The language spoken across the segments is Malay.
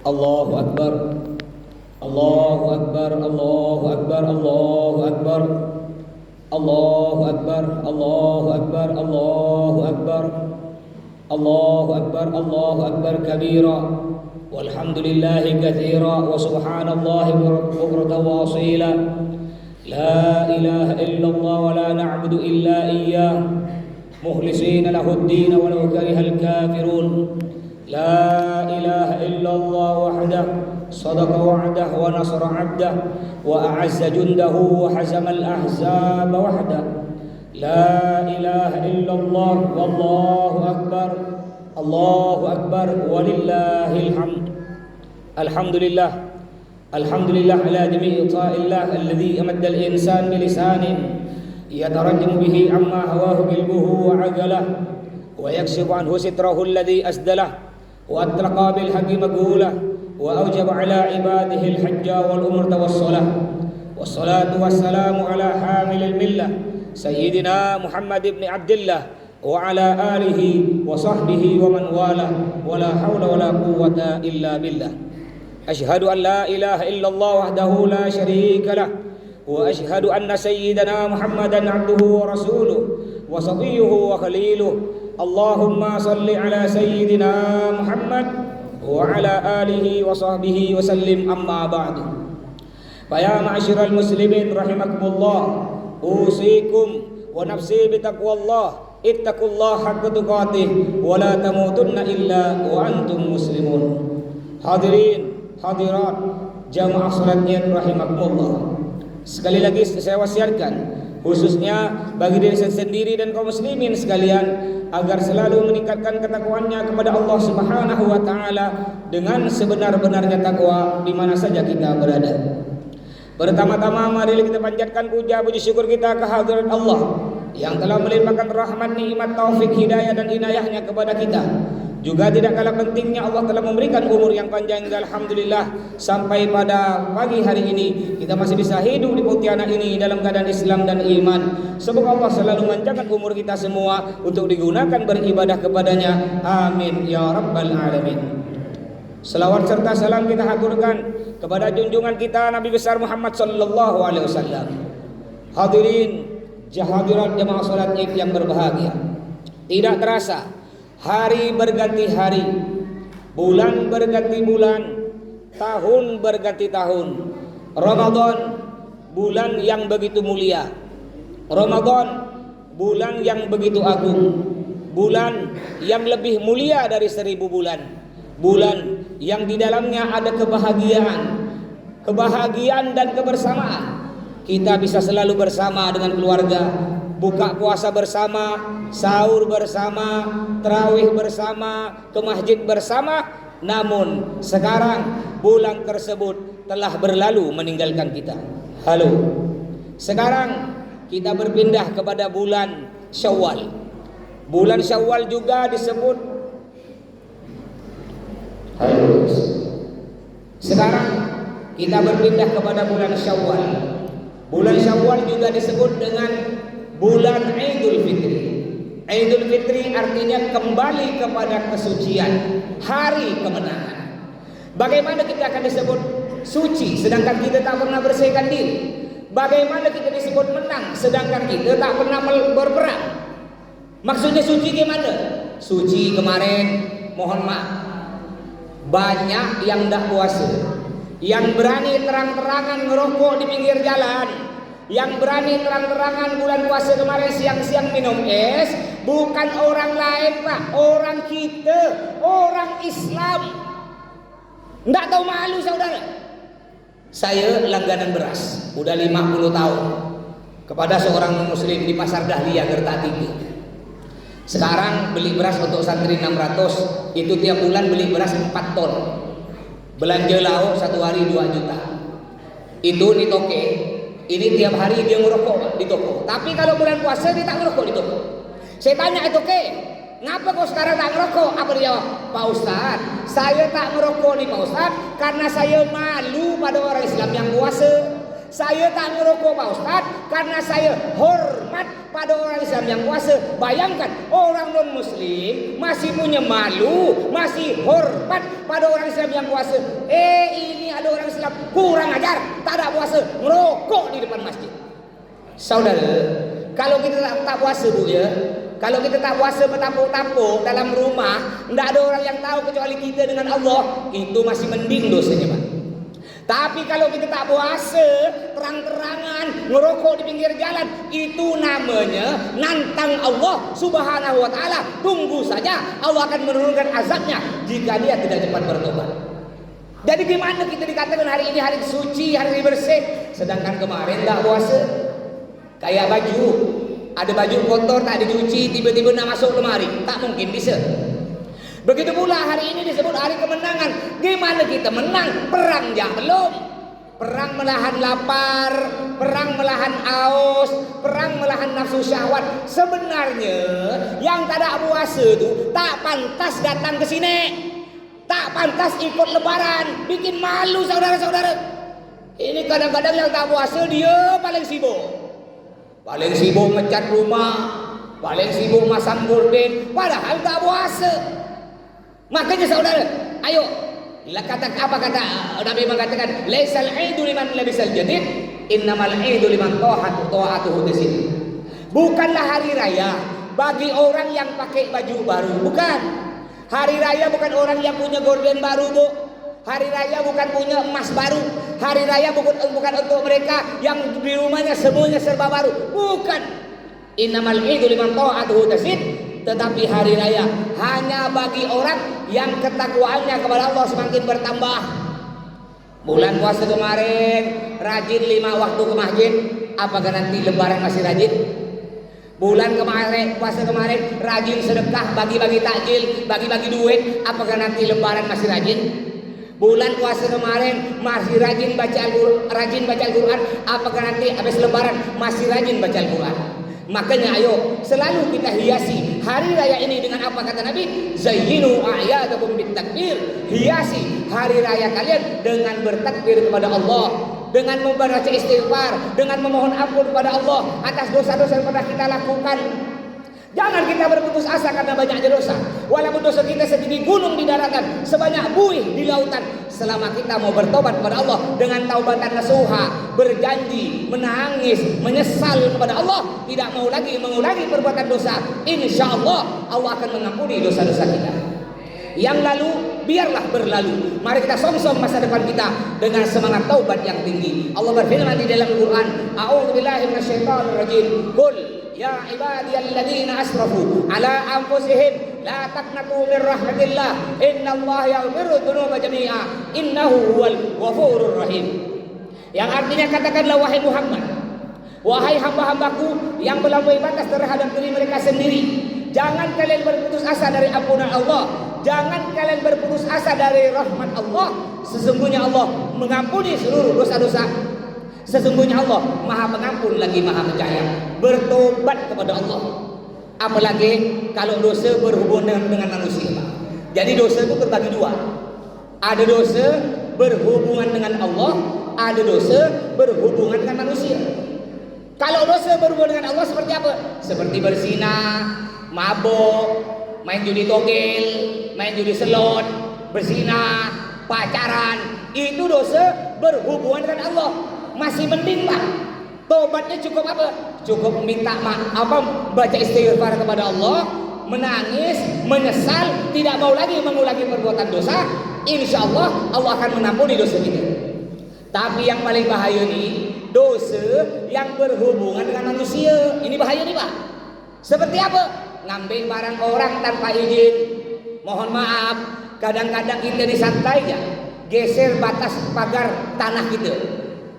Allahu Akbar. Allahu Akbar. Allahu Akbar. Allahu Akbar. Allahu Akbar. Allahu Akbar. Allahu Akbar. Allahu Akbar. Allahu Akbar kabira. Walhamdulillahi katsira wa subhanallahi bukratan wa asila. La ilaha illallah wa la na'budu illa iyyah. Mukhlisina lahu ad-din walau karihal kafirun. La ilaha illallah wahdah sadaqa wa'dah wa nasara 'abdah wa a'azza jundahu wa hazama al-ahzaba wahdah. La ilaha illallah wallahu akbar. Allahu akbar walillahil hamd. Alhamdulillah. Alhamdulillah ala jami'i ta'illah alladhi amadda al-insan bilisanin yatarajjamu bihi amma hawahu qalbuhu wa 'aqalah wa yakshifu anhu sitrahu alladhi asdalah wa atlaqa bil haqqi maqula wa awjaba ala ibadihi al-hajja wal umrata was salah wassalatu wassalamu ala hamilil millah sayyidina Muhammad ibn Abdullah wa ala alihi wa sahbihi wa man wala wa la hawla wa la quwwata illa billah. Ashhadu an la ilaha illallah wahdahu la syarika lah wa ashhadu anna sayyidana Muhammadan abduhu wa rasuluh wa safiyyuhu wa khaliluh. Allahumma salli ala sayyidina Muhammad wa ala alihi wa sahbihi wa sallim, amma ba'du. Fa ya ma'asyiral muslimin rahimakumullah, usikum wa nafsi bitaqwallah, ittaqullaha haqqa tuqatih wa la tamutunna illa wa antum muslimun. Hadirin hadirat jamaah salat Id rahimakumullah. Sekali lagi saya wasiatkan khususnya bagi diri saya sendiri dan kaum muslimin sekalian agar selalu meningkatkan ketakwaannya kepada Allah Subhanahu wa taala dengan sebenar-benarnya takwa di mana saja kita berada. Pertama-tama mari kita panjatkan puji syukur kita kehadirat Allah yang telah melimpahkan rahmat, nikmat, taufik, hidayah dan inayahnya kepada kita. Juga tidak kalah pentingnya Allah telah memberikan umur yang panjang, alhamdulillah, sampai pada pagi hari ini kita masih bisa hidup di Pontianak ini dalam keadaan Islam dan iman. Semoga Allah selalu memanjangkan umur kita semua untuk digunakan beribadah kepadanya. Amin ya rabbal alamin. Selawat serta salam kita haturkan kepada junjungan kita Nabi besar Muhammad sallallahu alaihi wasallam. Hadirin hadirat jemaah salat Id yang berbahagia. Tidak terasa hari berganti hari, bulan berganti bulan, tahun berganti tahun. Ramadan bulan yang begitu mulia. Ramadan bulan yang begitu agung. Bulan yang lebih mulia dari 1000 bulan. Bulan yang di dalamnya ada kebahagiaan dan kebersamaan. Kita bisa selalu bersama dengan keluarga, buka puasa bersama, sahur bersama, tarawih bersama, ke masjid bersama. Namun sekarang bulan tersebut telah berlalu meninggalkan kita. Halo. Sekarang kita berpindah kepada bulan Syawal. Bulan Syawal juga disebut Sekarang kita berpindah kepada bulan Syawal. Bulan Syawal juga disebut dengan bulan Idul Fitri. Idul Fitri artinya kembali kepada kesucian, hari kemenangan. Bagaimana kita akan disebut suci sedangkan kita tak pernah bersihkan diri? Bagaimana kita disebut menang sedangkan kita tak pernah berperang? Maksudnya suci gimana? Suci kemarin, mohon maaf, banyak yang tak puasa, yang berani terang-terangan ngerokok di pinggir jalan, yang berani terang-terangan bulan puasa kemarin siang-siang minum es, bukan orang lain Pak, orang kita, orang Islam. Nggak tahu malu saudara. Saya langganan beras udah 50 tahun kepada seorang muslim di Pasar Dahlia Kertatinggi. Sekarang beli beras untuk santri 600, itu tiap bulan beli beras 4 ton. Belanja lauk satu hari 2 juta. Itu di toke. Ini tiap hari dia ngerokok Pak, di toko. Tapi kalau bulan puasa dia tak ngerokok di toko. Saya tanya itu ngapa kau sekarang tak ngerokok? Apa dia jawab? Pak Ustadz, saya tak ngerokok nih Pak Ustadz karena saya malu pada orang Islam yang puasa. Saya tak ngerokok Pak Ustaz karena saya hormat pada orang Islam yang puasa. Bayangkan orang non muslim masih punya malu, masih hormat pada orang Islam yang puasa. Ini ada orang Islam kurang ajar, tak ada puasa, ngerokok di depan masjid. Saudara, kalau kita tak puasa Bu ya, kalau kita tak puasa bertampuk-tampuk dalam rumah, tidak ada orang yang tahu kecuali kita dengan Allah, itu masih mending dosanya Pak. Tapi kalau kita tak puasa, terang-terangan ngerokok di pinggir jalan, itu namanya nantang Allah Subhanahu wa taala. Tunggu saja Allah akan menurunkan azabnya jika dia tidak cepat bertobat. Jadi gimana kita dikatakan hari ini hari suci, hari bersih, sedangkan kemarin tak puasa? Kayak baju, ada baju kotor tak dicuci, tiba-tiba nak masuk lemari, tak mungkin bisa. Begitu pula hari ini disebut hari kemenangan. Gimana kita menang? Perang jah belum. Perang melahan lapar, perang melahan aus, perang melahan nafsu syahwat. Sebenarnya yang tak ada puasa itu tak pantas datang ke sini, tak pantas ikut lebaran, bikin malu saudara-saudara. Ini kadang-kadang yang tak puasa dia paling sibuk ngecat rumah, paling sibuk masang gorden, padahal tak puasa. Makanya saudara, ayo, apa kata Nabi mengatakan, laisal aidu liman labisal jadid, innamal aidu liman ta'atuhu tasid. Bukanlah hari raya bagi orang yang pakai baju baru, bukan. Hari raya bukan orang yang punya gorden baru, Bu. Hari raya bukan punya emas baru. Hari raya bukan untuk mereka yang di rumahnya semuanya serba baru, bukan. Innamal aidu liman ta'atuhu tasid. Tetapi hari raya hanya bagi orang yang ketakwaannya kepada Allah semakin bertambah. Bulan puasa kemarin rajin 5 waktu ke masjid, apakah nanti lebaran masih rajin? Bulan kemarin puasa kemarin rajin sedekah, bagi-bagi takjil, bagi-bagi duit, apakah nanti lebaran masih rajin? Bulan puasa kemarin masih rajin baca Al-Quran, apakah nanti habis lebaran masih rajin baca Al-Quran? Makanya ayo selalu kita hiasi hari raya ini dengan apa kata Nabi? Zayyinu a'yadakum bitakbir. Hiasi hari raya kalian dengan bertakbir kepada Allah, dengan membaca istighfar, dengan memohon ampun kepada Allah atas dosa-dosa yang pernah kita lakukan. Jangan kita berputus asa karena banyaknya dosa. Walaupun dosa kita setinggi gunung di daratan, sebanyak buih di lautan, selama kita mau bertobat kepada Allah dengan taubatan nasuha, berjanji, menangis, menyesal kepada Allah, tidak mau lagi mengulangi perbuatan dosa, insya Allah Allah akan mengampuni dosa-dosa kita. Yang lalu biarlah berlalu. Mari kita song-song masa depan kita dengan semangat taubat yang tinggi. Allah berfirman di dalam Al-Quran, a'udzubillahi minasyaitonir rajim. Qul ya ibadiyalladzina asrafu ala anfusihim la taqnatu min rahmatillah innallaha yaghfiru dzunuba jami'a innahu huwal ghafurur rahim. Yang artinya katakanlah wahai Muhammad, wahai hamba-hambaku yang melampaui batas terhadap diri mereka sendiri, jangan kalian berputus asa dari ampunan Allah, jangan kalian berputus asa dari rahmat Allah. Sesungguhnya Allah mengampuni seluruh dosa-dosa. Sesungguhnya Allah Maha Pengampun lagi Maha Penyayang. Bertobat kepada Allah. Apalagi kalau dosa berhubungan dengan manusia. Jadi dosa itu terbagi dua. Ada dosa berhubungan dengan Allah, ada dosa berhubungan dengan manusia. Kalau dosa berhubungan dengan Allah seperti apa? Seperti berzina, mabuk, main judi togel, main judi slot, berzina, pacaran. Itu dosa berhubungan dengan Allah. Masih mending Pak. Tobatnya cukup apa? Cukup minta maaf, baca istighfar kepada Allah, menangis, menyesal, tidak mau lagi mengulangi perbuatan dosa. Insya Allah Allah akan mengampuni dosa kita. Tapi yang paling bahaya nih, dosa yang berhubungan dengan manusia. Ini bahaya nih Pak. Seperti apa? Ngambil barang orang tanpa izin. Mohon maaf, kadang-kadang kita disantai ya, geser batas pagar tanah kita,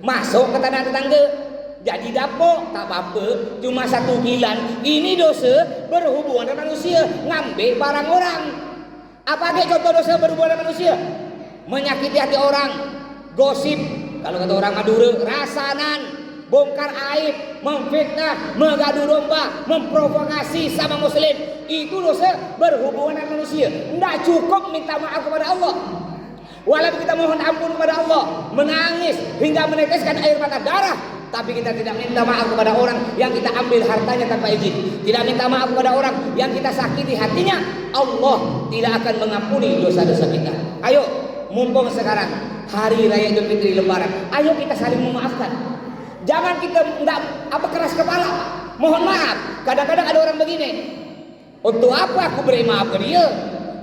masuk ke tanah tetangga, jadi dapur, tak apa-apa, cuma 1 kilan. Ini dosa berhubungan dengan manusia, ngambil barang orang. Apa aja contoh dosa berhubungan dengan manusia? Menyakiti hati orang, gosip, kalau kata orang Madura, rasanan, bongkar aib, memfitnah, mengadu domba, memprovokasi sama muslim. Itu dosa berhubungan dengan manusia. Tidak cukup minta maaf kepada Allah. Walaupun kita mohon ampun kepada Allah, menangis hingga meneteskan air mata darah, tapi kita tidak minta maaf kepada orang yang kita ambil hartanya tanpa izin, tidak minta maaf kepada orang yang kita sakiti hatinya, Allah tidak akan mengampuni dosa-dosa kita. Ayo, mumpung sekarang hari raya Idul Fitri Lebaran, ayo kita saling memaafkan. Jangan kita keras kepala. Mohon maaf, kadang-kadang ada orang begini, untuk apa aku beri maaf ke dia?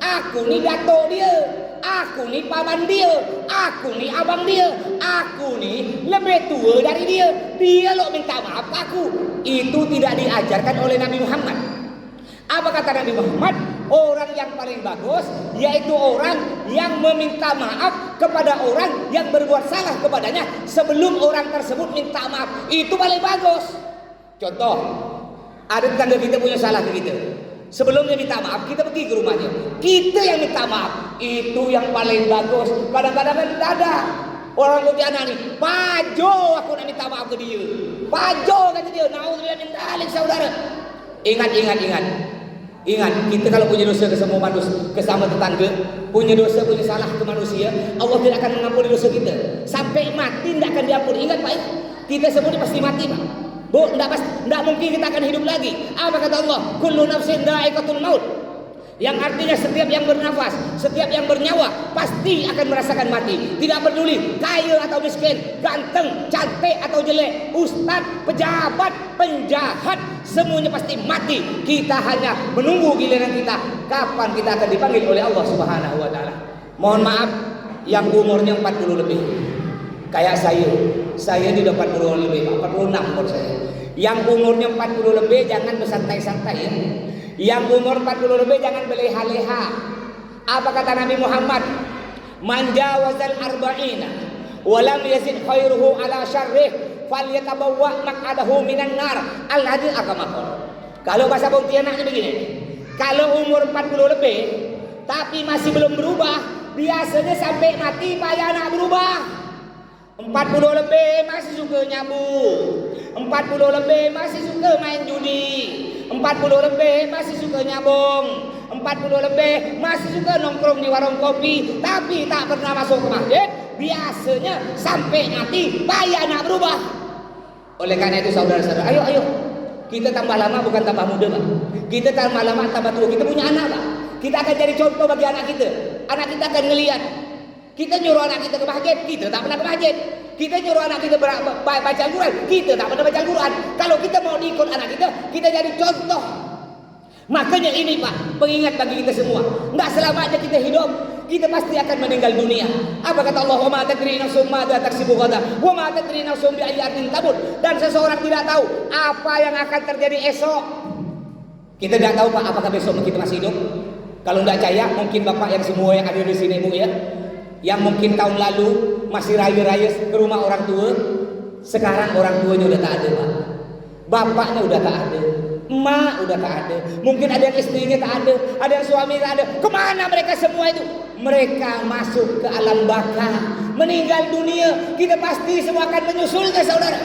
Aku ni datuk dia, aku ni paman dia, aku ni abang dia, aku ni lebih tua dari dia. Dia lo minta maaf ke aku. Itu tidak diajarkan oleh Nabi Muhammad. Apa kata Nabi Muhammad? Orang yang paling bagus yaitu orang yang meminta maaf kepada orang yang berbuat salah kepadanya sebelum orang tersebut minta maaf. Itu paling bagus. Contoh, ada tetangga kita punya salah ke kita. Sebelumnya minta maaf, kita pergi ke rumahnya. Kita yang minta maaf. Itu yang paling bagus. Kadang-kadang kan tidak ada. Orang Pontianak ni, pajo aku nak minta maaf ke dia. Pajo kata dia. Nauzubillah min dzalik, saudara. Ingat. Ingat, kita kalau punya dosa ke semua manusia, ke sama tetangga, punya dosa, punya salah ke manusia, Allah tidak akan mengampuni dosa kita. Sampai mati tidak akan diampuni. Ingat Pak, kita semua pasti mati Pak. Bu, tidak mungkin kita akan hidup lagi. Apa kata Allah? Kullu nafsin dha'iqatul maut. Yang artinya setiap yang bernafas, setiap yang bernyawa pasti akan merasakan mati. Tidak peduli kaya atau miskin, ganteng, cantik atau jelek, ustaz, pejabat, penjahat, semuanya pasti mati. Kita hanya menunggu giliran kita, kapan kita akan dipanggil oleh Allah Subhanahu wa taala. Mohon maaf yang umurnya 40 lebih. Kayak saya di 40 lebih, 46 umur saya. Yang umurnya 40 lebih jangan bersantai-santai ya. Yang umur 40 lebih jangan berleha-leha. Apa kata Nabi Muhammad? Man jawazal arba'ina wa lam yazid khairuhu ala syarrih falyatabawwa maq'adahu minan nar. Al-hadis akamaqol. Kalau bahasa Pontianaknya begini. Kalau umur 40 lebih tapi masih belum berubah, biasanya sampai mati payah nak berubah. 40 lebih masih suka nyabu, 40 lebih masih suka main judi, 40 lebih masih suka nyabung, 40 lebih masih suka nongkrong di warung kopi, tapi tak pernah masuk ke masjid. Biasanya sampai mati payah nak berubah. Oleh karena itu saudara-saudara, ayo kita tambah lama bukan tambah muda Pak. Kita tambah lama tambah tua. Kita punya anak Pak, kita akan jadi contoh bagi anak kita. Anak kita akan ngelihat. Kita nyuruh anak kita ke masjid, kita tak pernah ke masjid. Kita nyuruh anak kita baca Al-Quran, kita tak pernah baca Al-Quran. Kalau kita mau diikut anak kita jadi contoh. Makanya ini Pak, pengingat bagi kita semua. Tidak selamanya kita hidup, kita pasti akan meninggal dunia. Apa kata Allah? Wa ma tadri nafsun madza taksibu ghadan, wa ma tadri nafsun bi ayyi ardin tamut. Dan seseorang tidak tahu apa yang akan terjadi esok. Kita tidak tahu Pak, apakah besok kita masih hidup. Kalau tidak percaya, mungkin Bapak yang semua yang ada di sini Bu ya, yang mungkin tahun lalu masih raya-raya ke rumah orang tua, sekarang orang tuanya udah tak ada Pak. Bapaknya udah tak ada, emak udah tak ada, mungkin ada yang istrinya tak ada yang suami tak ada. Kemana mereka semua itu? Mereka masuk ke alam baka, meninggal dunia. Kita pasti semua akan menyusulnya saudara.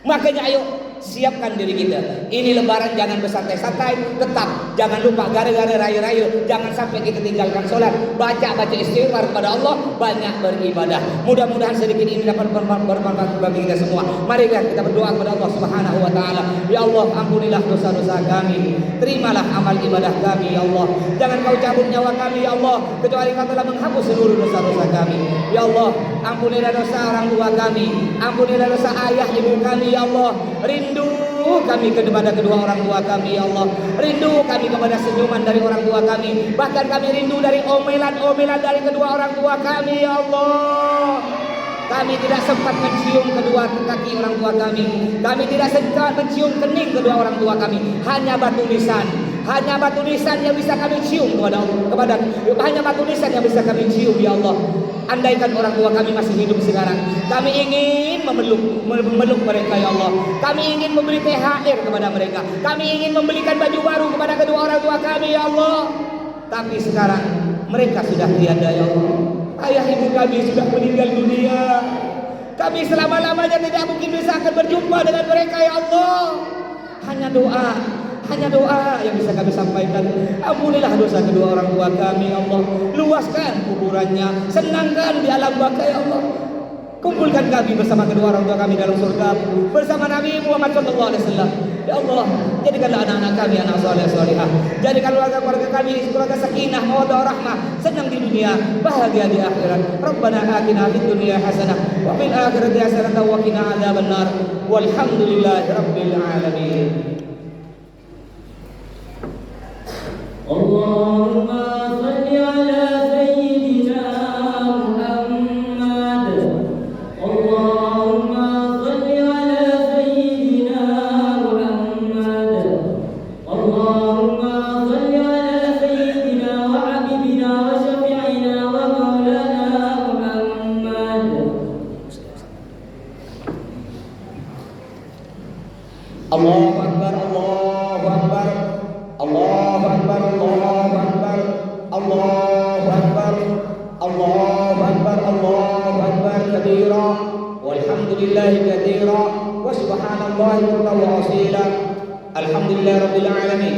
Makanya ayo siapkan diri kita. Ini lebaran jangan bersantai-santai. Tetap jangan lupa gara-gara raya-raya jangan sampai kita tinggalkan sholat. Baca istighfar kepada Allah, banyak beribadah. Mudah-mudahan sedikit ini dapat bermanfaat bagi kita semua. Mari kita berdoa kepada Allah Subhanahu wa taala. Ya Allah, ampunilah dosa-dosa kami. Terimalah amal ibadah kami ya Allah. Jangan kau cabut nyawa kami ya Allah, kecuali kau telah menghapus seluruh dosa-dosa kami. Ya Allah, ampunilah dosa orang tua kami, ampunilah dosa ayah ibu kami ya Allah. Rindu kami kepada kedua orang tua kami ya Allah. Rindu kami kepada senyuman dari orang tua kami. Bahkan kami rindu dari omelan-omelan dari kedua orang tua kami ya Allah. Kami tidak sempat mencium kedua kaki orang tua kami. Kami tidak sempat mencium kening kedua orang tua kami. Hanya batu nisan. Hanya batu nisan yang bisa kami cium hanya batu nisan yang bisa kami cium ya Allah. Andaikan orang tua kami masih hidup sekarang, kami ingin memeluk mereka ya Allah. Kami ingin memberi THR kepada mereka. Kami ingin membelikan baju baru kepada kedua orang tua kami ya Allah. Tapi sekarang mereka sudah tiada ya Allah. Ayah ibu kami sudah meninggal dunia. Kami selama-lamanya tidak mungkin bisa akan berjumpa dengan mereka ya Allah. Hanya doa, Hanya doa yang bisa kami sampaikan. Ampunilah dosa kedua orang tua kami, Allah. Luaskan kuburannya, senangkan di alam baka, ya Allah. Kumpulkan kami bersama kedua orang tua kami dalam surga bersama Nabi Muhammad SAW. Ya Allah, jadikanlah anak-anak kami anak saleh salihah. Jadikan keluarga kami keluarga sakinah, mawaddah, rahmah, senang di dunia, bahagia di akhirat. Rabbana atina fid dunya hasanah wa fil akhirati hasanah wa qina adzabannar. Walhamdulillahi rabbil alamin. Allahumma shalli ala sayyidina Muhammad. Allahumma shalli ala sayyidina Muhammad. Allahumma shalli ala sayyidina wa habibina wa syafi'ina wa maulana Muhammad. Allahu akbar, Allahu akbar. Allahu akbar, Allahu akbar. Allahu akbar. Allahu akbar, Allahu akbar kabira. Walhamdulillahi katsira wa subhanallahi bukratan wa asila. Alhamdulillahi rabbil alamin.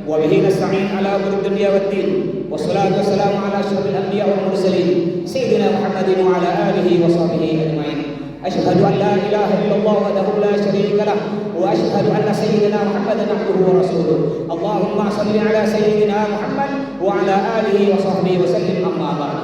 Wa bihi nasta'in ala umuri dunya waddin. Wassalatu wassalamu ala asyrafil anbiya wal mursalin sayyidina Muhammadin wa ala alihi wa sahbihi ajma'in. أشهد أن لا إله إلا الله وحده لا شريك له وأشهد أن سيدنا محمدا عبده ورسوله. اللهم صل على سيدنا محمد وعلى آله وصحبه وسلم. أما بعد،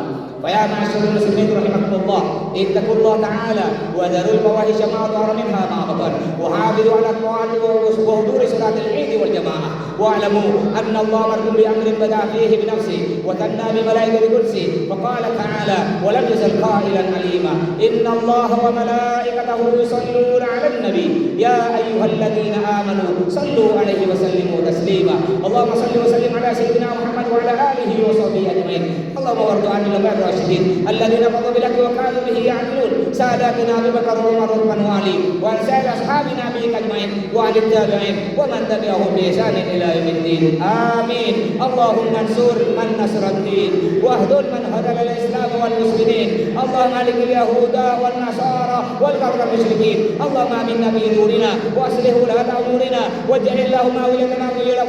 فيا معشر المسلمين رحمكم الله، اتقوا الله تعالى وذروا الفواحش ما ظهر منها ما بطن، وحافظوا على الطاعات وحضور صلاة العيد والجماعة، واعلموا أن الله أمركم بأمر بدأ فيه بنفسه وثنى بملائكة قدسه، فقال تعالى: ولم يزل قائلا عليما: إن الله وملائكته يصلون على النبي يا أيها الذين آمنوا صلوا عليه وسلموا تسليما. اللهم صل وسلم على سيدنا محمد وعلى آله وصحبه أجمعين. اللهم وارض عن الخلفاء الراشدين الذين قضوا بالحق وكانوا به يعدلون، ساداتنا أبي بكر وعمر وعثمان وعلي، وعن سائر أصحاب نبيك أجمعين، وعن التابعين ومن تبعهم بإحسان إلى يوم الدين. آمين. اللهم انصر من نصر الدين، واهدل من هدل الإسلام والمسلمين. اللهم عليك اليهود والنصارى والكفر المشركين. اللهم آمنا في دورنا وأصلح ولاة أمورنا، واجعل اللهم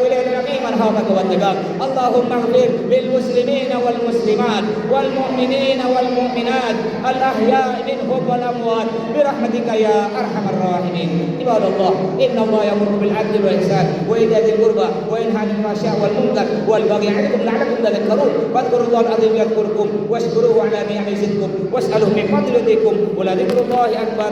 ولايتنا في من خافك واتقاك. اللهم اغفر للمسلمين والمسلمات والمؤمنين والمؤمنات الأحياء منهم والأموات برحمتك يا أرحم الراحمين. عباد الله، إن الله يأمر بالعدل والإحسان وإيتاء ذي القربى وينهى عن الفحشاء والمنكر والبغي يعظكم لعلكم تذكرون. فاذكروا الله العظيم يذكركم واشكروه على نعمه يزدكم واسألوه من فضل يؤتكم ولذكر الله أكبر.